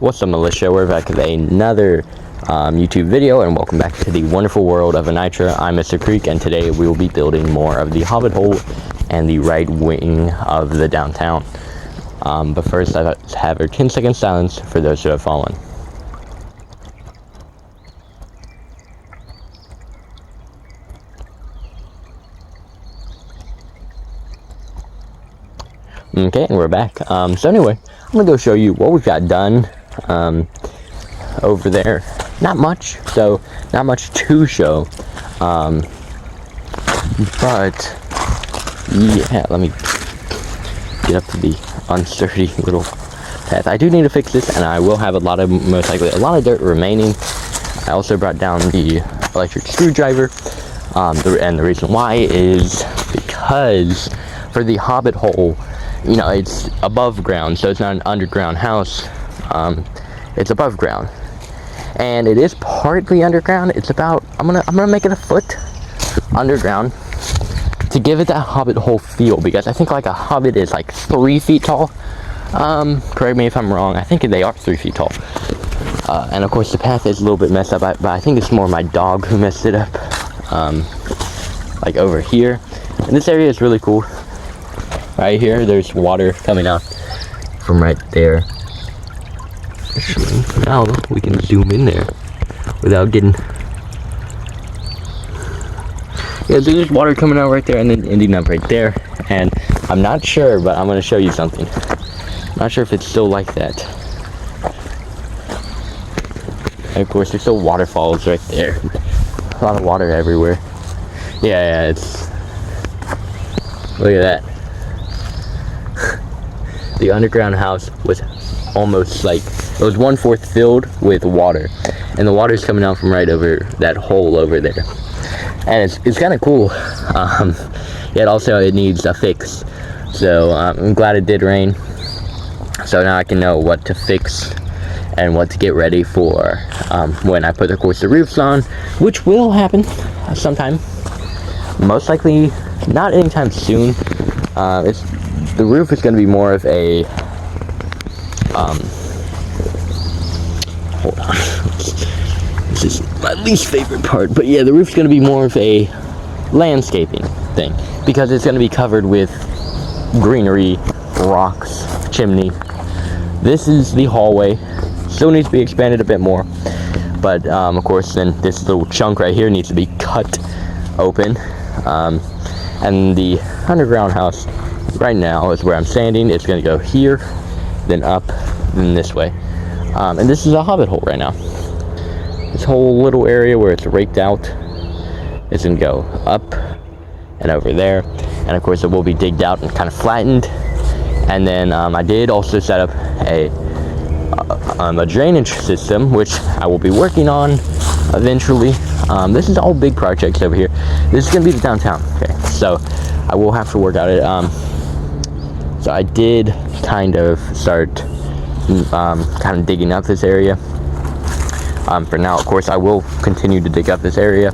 What's up, militia? We're back with another YouTube video, and welcome back to the wonderful world of Anitra. I'm Mr.Creekyt, and today we will be building more of the Hobbit hole and the right wing of the downtown. But first, I have a 10-second silence for those who have fallen. Okay, and we're back. So anyway, I'm gonna go show you what we've got done over there. Not much, so not much to show. But yeah, let me get up to the unsturdy little path. I do need to fix this, and I will have most likely a lot of dirt remaining. I also brought down the electric screwdriver, and the reason why is because for the Hobbit hole, you know, it's above ground, so it's not an underground house. It's above ground, and it is partly underground. It's about I'm gonna make it a foot underground to give it that Hobbit hole feel, because I think like a Hobbit is like 3 feet tall. Correct me if I'm wrong. I think they are 3 feet tall. And of course the path is a little bit messed up, but I think it's more my dog who messed it up. Like over here, and this area is really cool. Right here, there's water coming out from right there. Now we can zoom in there without getting... Yeah, so there's water coming out right there and then ending up right there. And I'm not sure, but I'm going to show you something. I'm not sure if it's still like that. And of course, there's still waterfalls right there. A lot of water everywhere. Yeah, it's... Look at that. The underground house was almost like, it was 1/4 filled with water, and the water's coming out from right over that hole over there, and it's kind of cool. Yet also it needs a fix, so I'm glad it did rain, so now I can know what to fix and what to get ready for when I put, of course, the roofs on, which will happen sometime, most likely not anytime soon. The roof is going to be more of a, hold on, this is my least favorite part, but yeah, the roof's going to be more of a landscaping thing, because it's going to be covered with greenery, rocks, chimney. This is the hallway, still needs to be expanded a bit more, but of course then this little chunk right here needs to be cut open, and the underground house right now is where I'm standing. It's going to go here, then up, then this way. And this is a Hobbit hole right now. This whole little area where it's raked out, it's going to go up and over there. And of course it will be digged out and kind of flattened. And then I did also set up a drainage system, which I will be working on eventually. This is all big projects over here. This is going to be the downtown. Okay, so I will have to work out it. So I did kind of start kind of digging up this area. For now, of course, I will continue to dig up this area.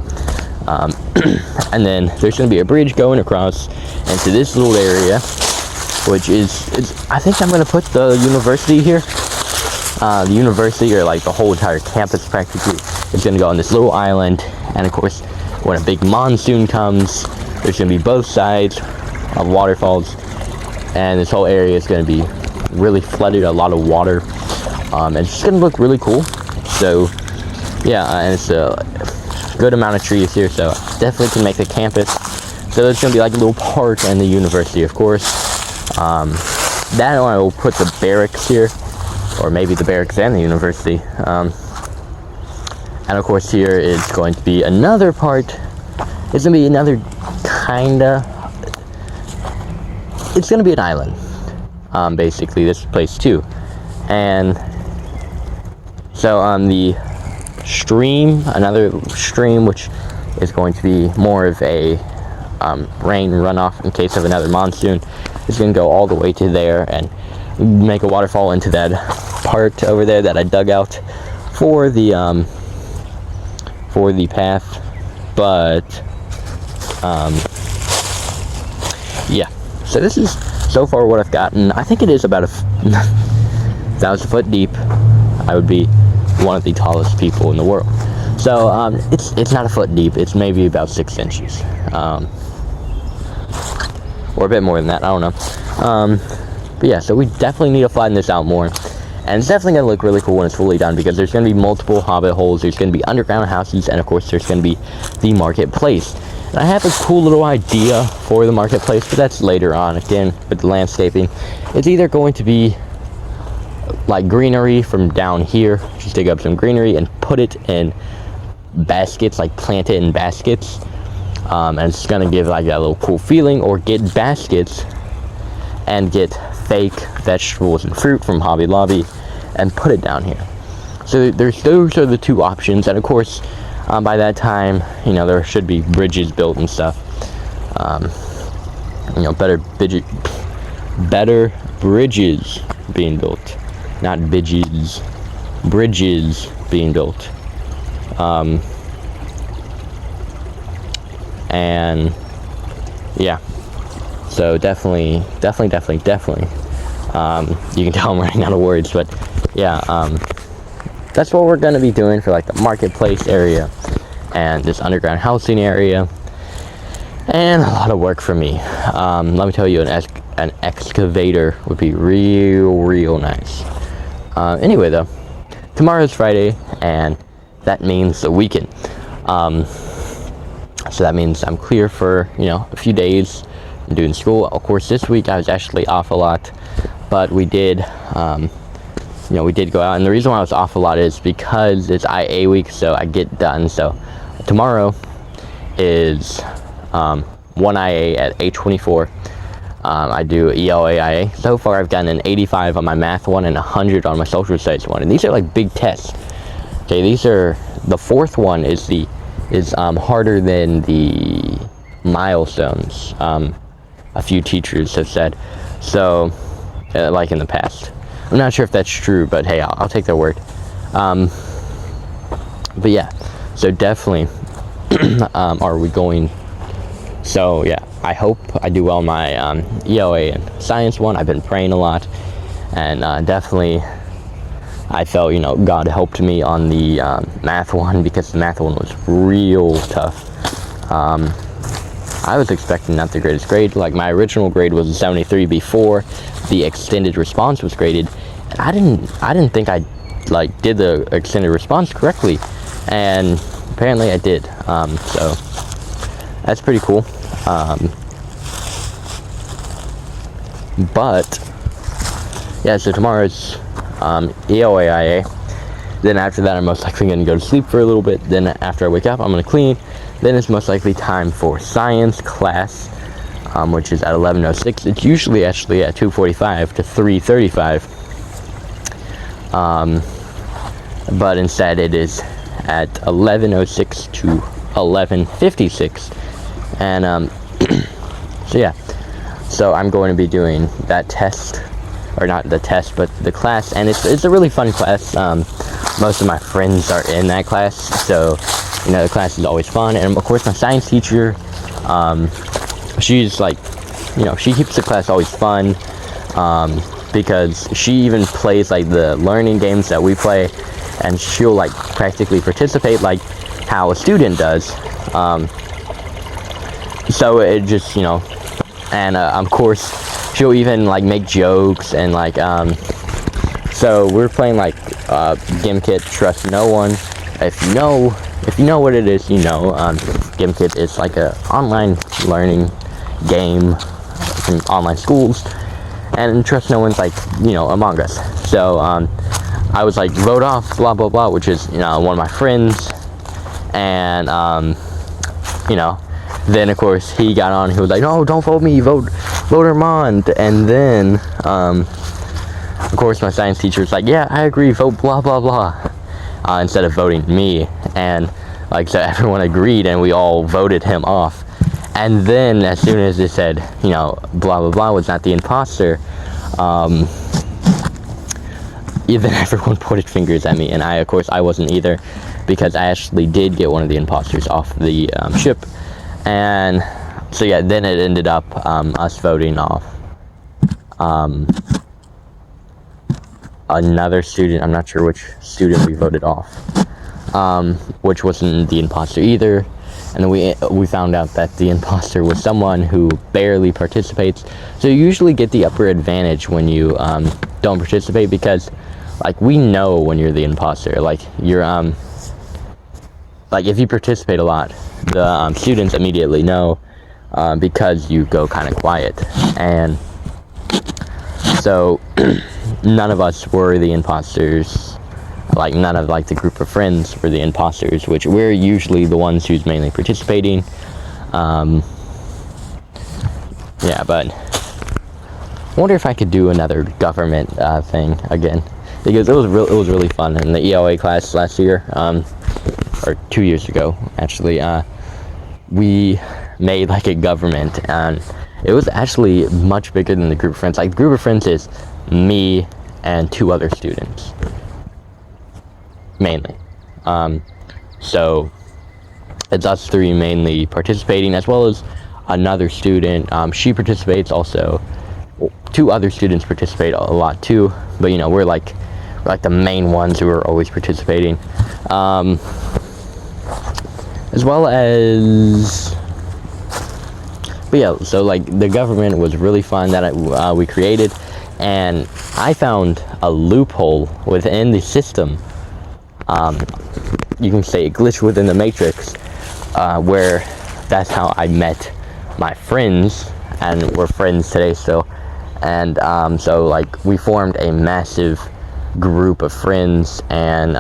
And then there's going to be a bridge going across into this little area, which is I think I'm going to put the university here. The university, or like the whole entire campus practically, is going to go on this little island. And of course, when a big monsoon comes, there's going to be both sides of waterfalls, and this whole area is going to be really flooded, a lot of water, and it's just going to look really cool. So yeah, and it's a good amount of trees here, so definitely can make the campus. So there's going to be like a little park and the university, of course. That I will put the barracks here, or maybe the barracks and the university. And of course here is going to be another part. It's going to be another kinda, it's going to be an island, basically, this place too. And so on the stream, another stream, which is going to be more of a rain runoff in case of another monsoon, is going to go all the way to there and make a waterfall into that part over there that I dug out for the path. But yeah, so this is so far what I've gotten. I think it is about 1,000 foot deep. I would be one of the tallest people in the world. So it's not a foot deep. It's maybe about 6 inches, or a bit more than that. I don't know. But yeah, so we definitely need to flatten this out more. And it's definitely going to look really cool when it's fully done, because there's going to be multiple hobbit holes, there's going to be underground houses, and of course there's going to be the marketplace. And I have a cool little idea for the marketplace, but that's later on. Again, with the landscaping, it's either going to be like greenery from down here, just dig up some greenery and put it in baskets, like plant it in baskets, and it's going to give like that little cool feeling, or get baskets and get fake vegetables and fruit from Hobby Lobby and put it down here. So those are the two options. And of course, by that time, you know, there should be bridges built and stuff. You know, better bridges being built, not bidges, bridges being built. And yeah, so definitely. You can tell I'm running out of words, but yeah, that's what we're going to be doing for like the marketplace area and this underground housing area, and a lot of work for me. Let me tell you, an excavator would be real nice. Anyway though, tomorrow's Friday, and that means the weekend. So that means I'm clear for, you know, a few days. I'm doing school. Of course, this week I was actually off a lot, but we did, you know, we did go out. And the reason why I was off a lot is because it's IA week, so I get done. So tomorrow is 1 IA at 8:24. I do ELA IA. So far I've gotten an 85 on my math one and 100 on my social studies one. And these are like big tests. Okay, these are, the fourth one is harder than the milestones. A few teachers have said so, like in the past. I'm not sure if that's true, but hey, I'll take their word. But yeah, so definitely are we going. So yeah, I hope I do well in my ELA and science one. I've been praying a lot, and definitely I felt, you know, God helped me on the math one, because the math one was real tough. I was expecting not the greatest grade. Like, my original grade was a 73 before the extended response was graded. And I didn't think I like did the extended response correctly, and apparently I did. So that's pretty cool. But yeah, so tomorrow's EOAIA. Then after that, I'm most likely going to go to sleep for a little bit. Then after I wake up, I'm going to clean. Then it's most likely time for science class, which is at 11:06. It's usually actually at 2:45 to 3:35. But instead it is at 11:06 to 11:56. And so yeah, so I'm going to be doing that test, or not the test, but the class, and it's a really fun class. Most of my friends are in that class, so you know, the class is always fun. And of course, my science teacher, she's like, you know, she keeps the class always fun, because she even plays like the learning games that we play, and she'll like practically participate like how a student does. So it just, you know, and of course she'll even like make jokes, and like so we're playing like Gimkit Trust No One. If you know what it is, you know. Gimkit is like a online learning game from online schools, and Trust No One's like, you know, Among Us. So I was like, vote off blah blah blah, which is, you know, one of my friends, and you know, then of course he got on, he was like, no, don't vote me, vote Armand. And then of course my science teacher was like, yeah, I agree, vote blah blah blah, instead of voting me. And like, so everyone agreed, and we all voted him off. And then as soon as it said, you know, blah blah blah was not the imposter, then everyone pointed fingers at me, and of course I wasn't either, because I actually did get one of the imposters off the ship. And so yeah, then it ended up us voting off another student. I'm not sure which student we voted off, which wasn't the imposter either. And then we found out that the imposter was someone who barely participates. So you usually get the upper advantage when you don't participate, because like we know when you're the imposter. Like you're like if you participate a lot, the students immediately know, because you go kind of quiet. And so none of us were the imposters. Like none of like the group of friends were the imposters, which we're usually the ones who's mainly participating. Yeah, but I wonder if I could do another government thing again, because it was really fun in the ELA class last year, or 2 years ago actually. We made like a government, and it was actually much bigger than the group of friends. Like the group of friends is me and 2 other students mainly. So it's us 3 mainly participating, as well as another student. She participates also. 2 other students participate a lot too, but you know, we're like the main ones who are always participating. As well as, but yeah, so like the government was really fun that we created, and I found a loophole within the system. You can say a glitch within the matrix, where that's how I met my friends, and we're friends today still. And so like we formed a massive group of friends, and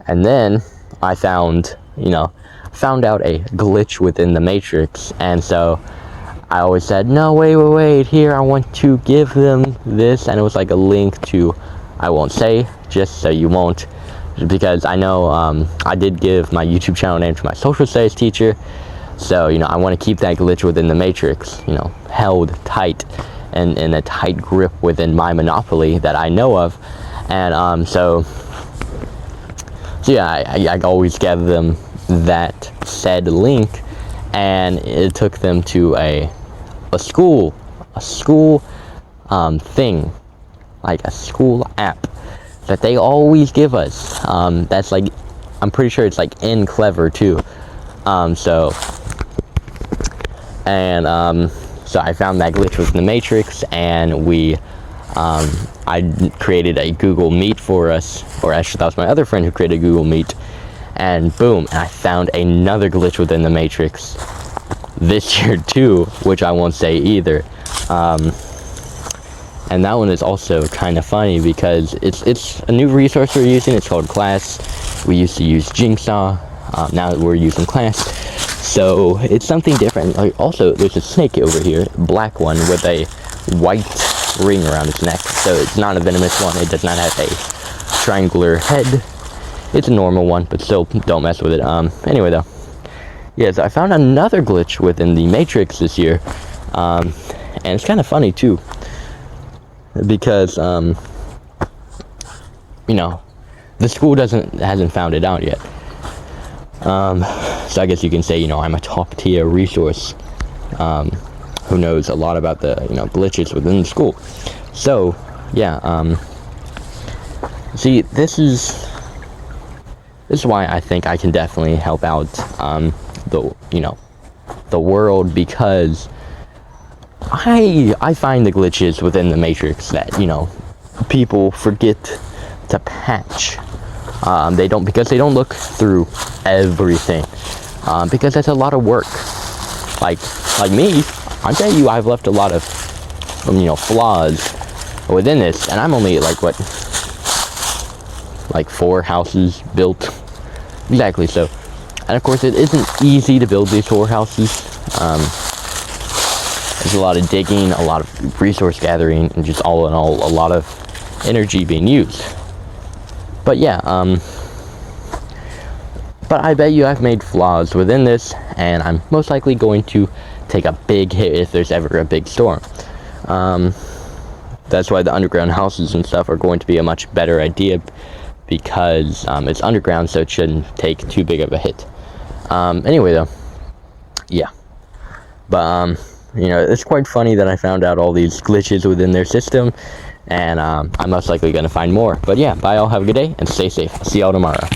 then I found out a glitch within the matrix. And so I always said, no, wait, here, I want to give them this. And it was like a link to, I won't say, just so you won't, because I know I did give my YouTube channel name to my social studies teacher. So, you know, I want to keep that glitch within the matrix, you know, held tight and in a tight grip within my monopoly that I know of. And so yeah, I always gave them that said link, and it took them to a school thing, like a school app that they always give us. That's like, I'm pretty sure it's like in Clever too. So I found that glitch within the matrix, and I created a Google Meet for us, or actually that was my other friend who created a Google Meet, and boom, and I found another glitch within the matrix this year too, which I won't say either. And that one is also kind of funny, because it's a new resource we're using. It's called Class. We used to use Jigsaw, now we're using Class. So it's something different. Like, also, there's a snake over here, black one with a white ring around its neck. So it's not a venomous one. It does not have a triangular head. It's a normal one, but still, don't mess with it. Anyway, though, yeah, so I found another glitch within the Matrix this year, and it's kind of funny too, because you know, the school hasn't found it out yet. So I guess you can say, you know, I'm a top tier resource who knows a lot about the, you know, glitches within the school. So yeah, see, this is why I think I can definitely help out the world, because I find the glitches within the Matrix that, you know, people forget to patch. Because they don't look through everything, because that's a lot of work. Like me, I bet you I've left a lot of flaws within this, and I'm only like 4 houses built exactly. So, and of course it isn't easy to build these 4 houses. There's a lot of digging, a lot of resource gathering, and just all in all, a lot of energy being used. But yeah, but I bet you I've made flaws within this, and I'm most likely going to take a big hit if there's ever a big storm. That's why the underground houses and stuff are going to be a much better idea, because it's underground, so it shouldn't take too big of a hit. Anyway though, yeah. But You know, it's quite funny that I found out all these glitches within their system, and I'm most likely going to find more. But yeah, bye all, have a good day, and stay safe. See y'all tomorrow.